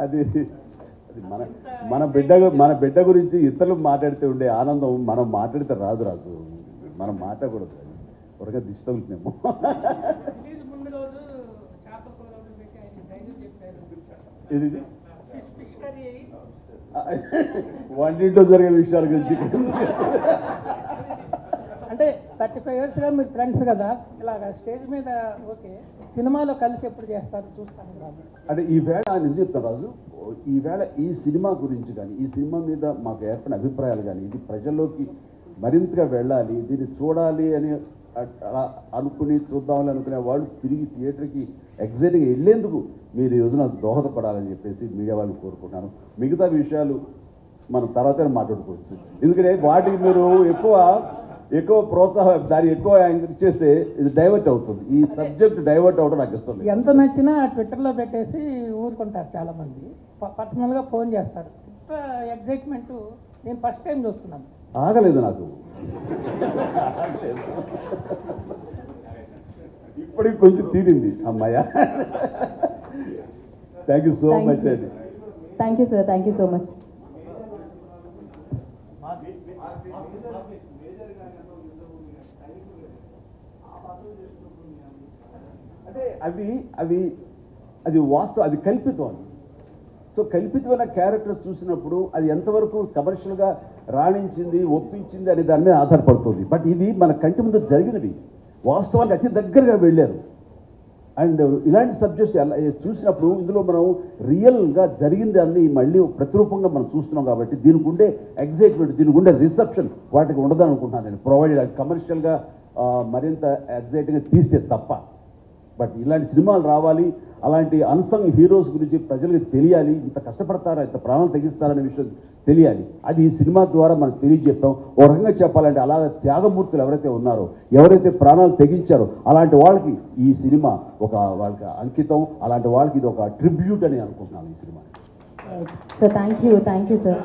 అది అది మన బిడ్డ గురించి ఇతరులు మాట్లాడితే ఉండే ఆనందం మనం మాట్లాడితే రాదు రాజు. మనం మాట్లాడకూడదు, త్వరగా దిష్టి తగులుతున్నాము. ఇది వంటింట్లో జరిగే విషయాల గురించి అంటే 35 yearsగా మీరు ఫ్రెండ్స్ కదా, ఇలాగ స్టేజ్ మీద ఓకే, సినిమాలో కలిసి ఎప్పుడు చేస్తారు చూస్తాను రాజు. అంటే ఈవేళ నిజం చెప్తాను రాజు, ఈవేళ ఈ సినిమా గురించి కానీ ఈ సినిమా మీద మాకు ఏర్పడిన అభిప్రాయాలు కానీ ఇది ప్రజల్లోకి మరింతగా వెళ్ళాలి, దీన్ని చూడాలి అని అలా అనుకుని చూద్దామని అనుకునే వాళ్ళు తిరిగి థియేటర్కి ఎగ్జైట్గా వెళ్ళేందుకు మీరు ఈ రోజున దోహదపడాలని చెప్పేసి మీడియా వాళ్ళు కోరుకుంటున్నాను. మిగతా విషయాలు మనం తర్వాత మాట్లాడుకోవచ్చు, ఎందుకంటే వాటికి మీరు ఎక్కువ ప్రోత్సాహం దాన్ని ఎక్కువ చేస్తే ఇది డైవర్ట్ అవుతుంది. ఈ సబ్జెక్ట్ డైవర్ట్ అవడం నాకు ఇష్టం లేదు. ఎంత నచ్చినా ట్విట్టర్లో పెట్టేసి ఊరుకుంటారు చాలామంది, పర్సనల్గా ఫోన్ చేస్తారు. ఎగ్జైట్మెంట్ నేను ఫస్ట్ టైం చూస్తున్నాను. ఆగలేదు నాకు, ఇప్పటికి కొంచెం తీరింది అమ్మాయ. థ్యాంక్ యూ సో మచ్ అండి. Thank you sir, thank you so much. అంటే అది వాస్తవం, అది కల్పితం. సో కల్పితమైన క్యారెక్టర్స్ చూసినప్పుడు అది ఎంతవరకు కమర్షియల్గా రాణించింది, ఒప్పించింది అనే దాని మీద ఆధారపడుతుంది. బట్ ఇది మన కంటి ముందు జరిగినవి, వాస్తవానికి అతి దగ్గరగా వెళ్ళారు. అండ్ ఇలాంటి సబ్జెక్ట్స్ చూసినప్పుడు ఇందులో మనం రియల్గా జరిగింది అన్ని మళ్ళీ ప్రతిరూపంగా మనం చూస్తున్నాం. కాబట్టి దీనికి ఉండే ఎగ్జైట్మెంట్, దీనికి ఉండే రిసెప్షన్ వాటికి ఉండదని అనుకుంటున్నాను నేను. ప్రొవైడెడ్ అది కమర్షియల్గా మరింత ఎగ్జైటింగ్గా తీస్తే తప్ప. బట్ ఇలాంటి సినిమాలు రావాలి, అలాంటి అన్సంగ్ హీరోస్ గురించి ప్రజలకు తెలియాలి, ఇంత కష్టపడతారా, ఇంత ప్రాణాలు తగ్గిస్తారనే విషయం తెలియాలి. అది ఈ సినిమా ద్వారా మనం తెలియజెప్పాం. ఓ రకంగా చెప్పాలంటే అలాగే త్యాగమూర్తులు ఎవరైతే ఉన్నారో, ఎవరైతే ప్రాణాలు తెగించారో అలాంటి వాళ్ళకి ఈ సినిమా వాళ్ళకి అంకితం, అలాంటి వాళ్ళకి ఇది ఒక ట్రిబ్యూట్ అని అనుకుంటున్నాను ఈ cinema. So thank you sir.